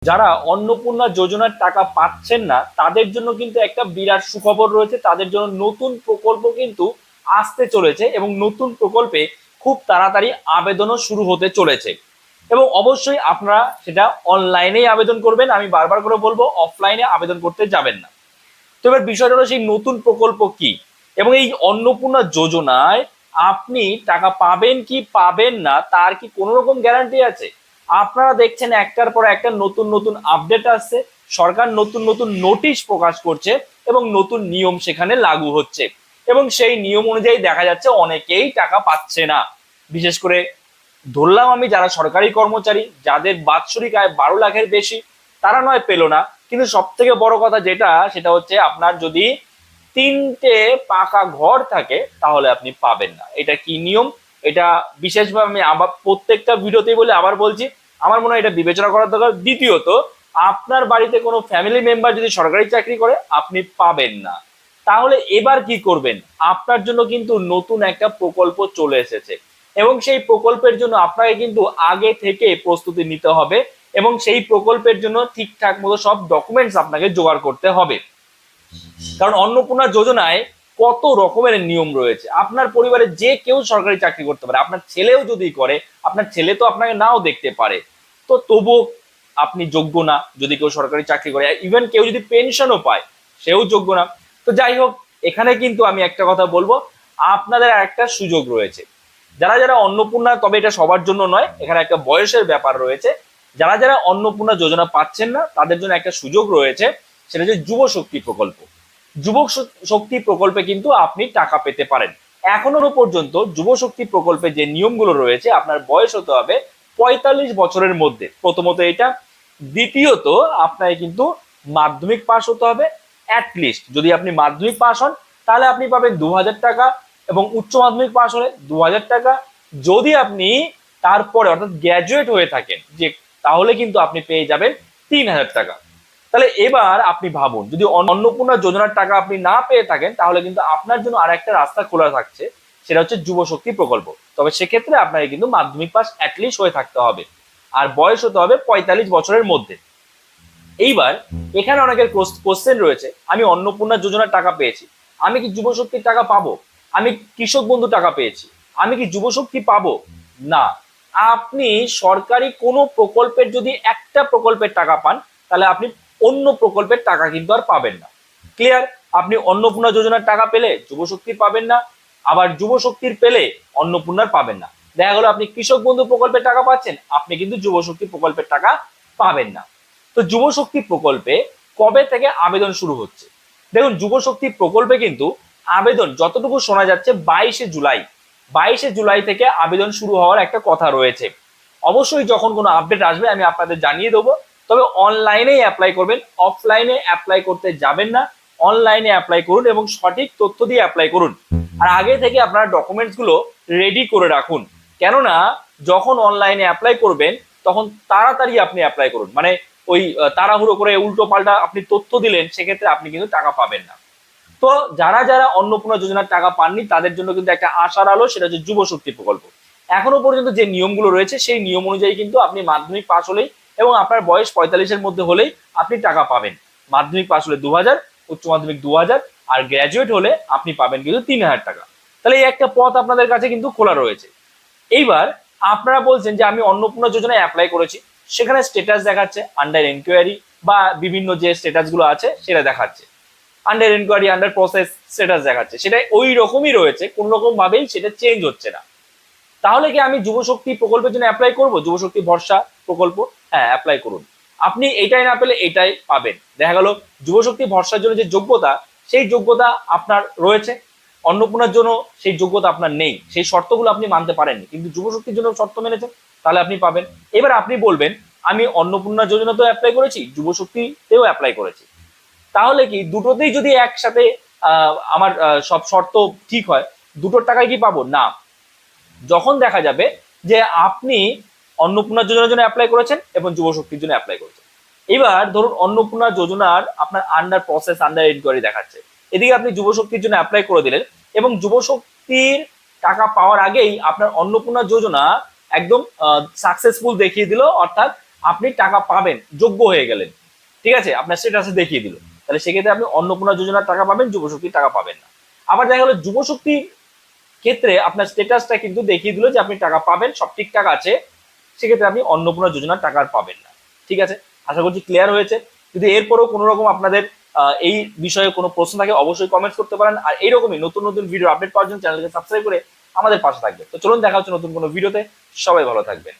যারা অন্নপূর্ণা যোজনার টাকা পাচ্ছেন না তাদের জন্য কিন্তু একটা বিরাট সুখবর রয়েছে। তাদের জন্য নতুন প্রকল্প কিন্তু আসতে চলেছে এবং নতুন প্রকল্পে খুব তাড়াতাড়ি আবেদনও শুরু হতে চলেছে। এবং অবশ্যই আপনারা সেটা অনলাইনেই আবেদন করবেন, আমি বারবার করে বলবো অফলাইনে আবেদন করতে যাবেন না। তো এবার বিষয়টা হলো সেই নতুন প্রকল্প কি এবং এই অন্নপূর্ণা যোজনায় আপনি টাকা পাবেন কি পাবেন না তার কি কোনো রকম গ্যারান্টি আছে? আপনারা দেখছেন একটার পর একটা নতুন নতুন আপডেট আসছে, সরকার নতুন নতুন নোটিশ প্রকাশ করছে এবং নতুন নিয়ম সেখানে লাগু হচ্ছে এবং সেই নিয়ম অনুযায়ী দেখা যাচ্ছে অনেকেই টাকা পাচ্ছে না। বিশেষ করে ধরলাম আমি যারা সরকারি কর্মচারী যাদের বাৎসরিক আয় 12 লাখের বেশি তারা নয় পেলো না, কিন্তু সব থেকে বড় কথা যেটা সেটা হচ্ছে আপনার যদি 3টে পাকা ঘর থাকে তাহলে আপনি পাবেন না। এটা কি নিয়ম, এটা বিশেষভাবে আমি আবার প্রত্যেকটা ভিডিওতেই বলে আবার বলছি, আমার মনে হয় এটা বিবেচনা করার দরকার। দ্বিতীয়ত, আপনার বাড়িতে কোনো ফ্যামিলি মেম্বার যদি সরকারি চাকরি করে আপনি পাবেন না। তাহলে এবার কি করবেন? আপনার জন্য কিন্তু নতুন একটা প্রকল্প চলে এসেছে এবং সেই প্রকল্পের জন্য আপনাকে কিন্তু আগে থেকে প্রস্তুতি নিতে হবে এবং সেই প্রকল্পের জন্য ঠিকঠাক মতো সব ডকুমেন্টস আপনাকে জোগাড় করতে হবে। কারণ অন্নপূর্ণা যোজনায় কত রকমের নিয়ম রয়েছে। আপনার পরিবারে যে কেউ সরকারি চাকরি করতে পারে, আপনার ছেলেও যদি করে, আপনার ছেলে তো আপনাকে নাও দেখতে পারে, তো তবুও আপনি যোগ্য না যদি কেউ সরকারি চাকরি করে। ইভেন কেউ যদি পেনশনও পায় সেও যোগ্য না। তো যাই হোক, এখানে কিন্তু আমি একটা কথা বলবো, আপনাদের একটা সুযোগ রয়েছে। যারা যারা অন্নপূর্ণা, তবে এটা সবার জন্য নয়, এখানে একটা বয়সের ব্যাপার রয়েছে। যারা যারা অন্নপূর্ণা যোজনা পাচ্ছেন না তাদের জন্য একটা সুযোগ রয়েছে, সেটা হচ্ছে যুব শক্তি প্রকল্প। যুবক শক্তি প্রকল্পে কিন্তু আপনি টাকা পেতে পারেন। এখনো পর্যন্ত যুব শক্তি প্রকল্পে যে নিয়মগুলো রয়েছে, আপনার বয়স হতে হবে 45 বছরের মধ্যে, প্রথমত এটা। দ্বিতীয়ত, আপনাকে কিন্তু মাধ্যমিক পাস হতে হবে অ্যাটলিস্ট। যদি আপনি মাধ্যমিক পাস হন তাহলে আপনি পাবেন 2000 টাকা এবং উচ্চ মাধ্যমিক পাস হলে 2000 টাকা। যদি আপনি তারপরে অর্থাৎ গ্র্যাজুয়েট হয়ে থাকেন যে, তাহলে কিন্তু আপনি পেয়ে যাবেন 3000 টাকা। তাহলে এবার আপনি ভাবুন, যদি অন্নপূর্ণা যোজনার টাকা আপনি না পেয়ে থাকেন তাহলে কিন্তু আপনার জন্য আর একটা রাস্তা খোলা থাকছে, সেটা হচ্ছে যুব শক্তি প্রকল্প। তবে সেক্ষেত্রে আপনাকে কিন্তু মাধ্যমিক পাস অ্যাটলিস্ট হয়ে থাকতে হবে আর বয়স হতে হবে 45 বছরের মধ্যে। এইবার এখানে অনেকের কোশ্চেন রয়েছে, আমি অন্নপূর্ণা যোজনার টাকা পেয়েছি, আমি কি যুব শক্তির টাকা পাবো? আমি কৃষক বন্ধু টাকা পেয়েছি, আমি কি যুব শক্তি পাবো? না। আপনি সরকারি কোনো প্রকল্পের যদি একটা প্রকল্পের টাকা পান তাহলে আপনি অন্য প্রকল্পের টাকা কিন্তু আর পাবেন না। ক্লিয়ার? আপনি অন্নপূর্ণা যোজনার টাকা পেলে যুব শক্তির পাবেন না, আবার যুব শক্তির পেলে অন্নপূর্ণার পাবেন না। দেখা গেল আপনি কৃষক বন্ধু প্রকল্পের টাকা পাচ্ছেন, আপনি কিন্তু যুব শক্তি প্রকল্পের টাকা পাবেন না। তো যুব শক্তি প্রকল্পে কবে থেকে আবেদন শুরু হচ্ছে? দেখুন, যুব শক্তি প্রকল্পে কিন্তু আবেদন যতটুকু শোনা যাচ্ছে 22শে জুলাই, 22শে জুলাই থেকে আবেদন শুরু হওয়ার একটা কথা রয়েছে। অবশ্যই যখন কোনো আপডেট আসবে আমি আপনাদের জানিয়ে দেবো। তবে অনলাইনেই অ্যাপ্লাই করবেন, অফলাইনে অ্যাপ্লাই করতে যাবেন না। অনলাইনে অ্যাপ্লাই করুন এবং সঠিক তথ্য দিয়ে অ্যাপ্লাই করুন। আর আগে থেকে আপনারা ডকুমেন্টস গুলো রেডি করে রাখুন, কেননা যখন অনলাইনে অ্যাপ্লাই করবেন তখন তাড়াতাড়ি আপনি অ্যাপ্লাই করুন। মানে ওই তাড়াহুড়ো করে উল্টো পাল্টা আপনি তথ্য দিলেন, সেক্ষেত্রে আপনি কিন্তু টাকা পাবেন না। তো যারা যারা অন্নপূর্ণা যোজনার টাকা পাননি তাদের জন্য কিন্তু একটা আশার আলো, সেটা হচ্ছে যুব শক্তি প্রকল্প। এখনো পর্যন্ত যে নিয়মগুলো রয়েছে সেই নিয়ম অনুযায়ী কিন্তু আপনি মাধ্যমিক পাস হলেই এবং আপনার বয়স 45-এর মধ্যে হলেই আপনি টাকা পাবেন। মাধ্যমিক পাস হলে 2000, উচ্চ মাধ্যমিক 2000 আর গ্র্যাজুয়েট হলে আপনি পাবেন কিন্তু 3000 টাকা। তাহলে এই একটা পথ আপনাদের কাছে কিন্তু খোলা রয়েছে। এইবার আপনারা বলছেন যে আমি অন্নপূর্ণা যোজনায় অ্যাপ্লাই করেছি, সেখানে স্ট্যাটাস দেখাচ্ছে আন্ডার এনকোয়ারি বা বিভিন্ন যে স্ট্যাটাস গুলো আছে সেটা দেখাচ্ছে, under enquiry, under process status দেখাচ্ছে, সেটা ওই রকমই রয়েছে, কোন রকম ভাবেই সেটা চেঞ্জ হচ্ছে না। তাহলে কি আমি যুব শক্তি প্রকল্পের জন্য অ্যাপ্লাই করব? যুব শক্তি ভরসা প্রকল্প, হ্যাঁ অ্যাপ্লাই করুন। আপনি এটাই না পেলে এটাই পাবেন। দেখা গেল যুব শক্তি ভরসার জন্য যে যোগ্যতা, সেই যোগ্যতা আপনার রয়েছে, অন্নপূর্ণার জন্য সেই যোগ্যতা আপনার নেই, সেই শর্তগুলো আপনি মানতে পারেননি, কিন্তু যুব শক্তির জন্য শর্ত মেনেছেন, তাহলে আপনি পাবেন। এবার আপনি বলবেন আমি অন্নপূর্ণা যোজনাতেও অ্যাপ্লাই করেছি, যুব শক্তিতেও অ্যাপ্লাই করেছি, তাহলে কি দুটোতেই যদি একসাথে আমার সব শর্ত ঠিক হয়, দুটোর টাকায় কি পাবো? না। যখন দেখা যাবে যে আপনি অন্নপূর্ণা যোজনার জন্য অ্যাপ্লাই করেছেন এবং যুব শক্তির জন্য অ্যাপ্লাই করেছেন, এবার ধরুন অন্নপূর্ণা যোজনার আপনার আন্ডার প্রসেস, আন্ডার এনকোয়ারি দেখাচ্ছে, এদিকে আপনি যুব শক্তির জন্য অ্যাপ্লাই করে দিলেন এবং যুব শক্তির টাকা পাওয়ার আগেই আপনার অন্নপূর্ণা যোজনা একদম সাকসেসফুল দেখিয়ে দিল, অর্থাৎ আপনি টাকা পাবেন, যোগ্য হয়ে গেলেন, ঠিক আছে, আপনার স্ট্যাটাসে দেখিয়ে দিল, তাহলে সেক্ষেত্রে আপনি অন্নপূর্ণা যোজনার টাকা পাবেন, যুবশক্তির টাকা পাবেন না। আবার দেখা গেল যুবশক্তির ক্ষেত্রে আপনার স্ট্যাটাসটা কিন্তু দেখিয়ে দিল যে আপনি টাকা পাবেন, সব ঠিকঠাক আছে, সেক্ষেত্রে আপনি অন্নপূর্ণা যোজনার টাকা আর পাবেন না। ঠিক আছে, আশা করছি ক্লিয়ার হয়েছে। যদি এরপরও কোনো রকম আপনাদের এই বিষয়ে কোনো প্রশ্ন থাকে অবশ্যই কমেন্টস করতে পারেন। আর এইরকমই নতুন নতুন ভিডিও আপডেট পাওয়ার জন্য চ্যানেলকে সাবস্ক্রাইব করে আমাদের পাশে থাকবে। তো চলুন দেখা হচ্ছে নতুন কোনো ভিডিওতে, সবাই ভালো থাকবেন।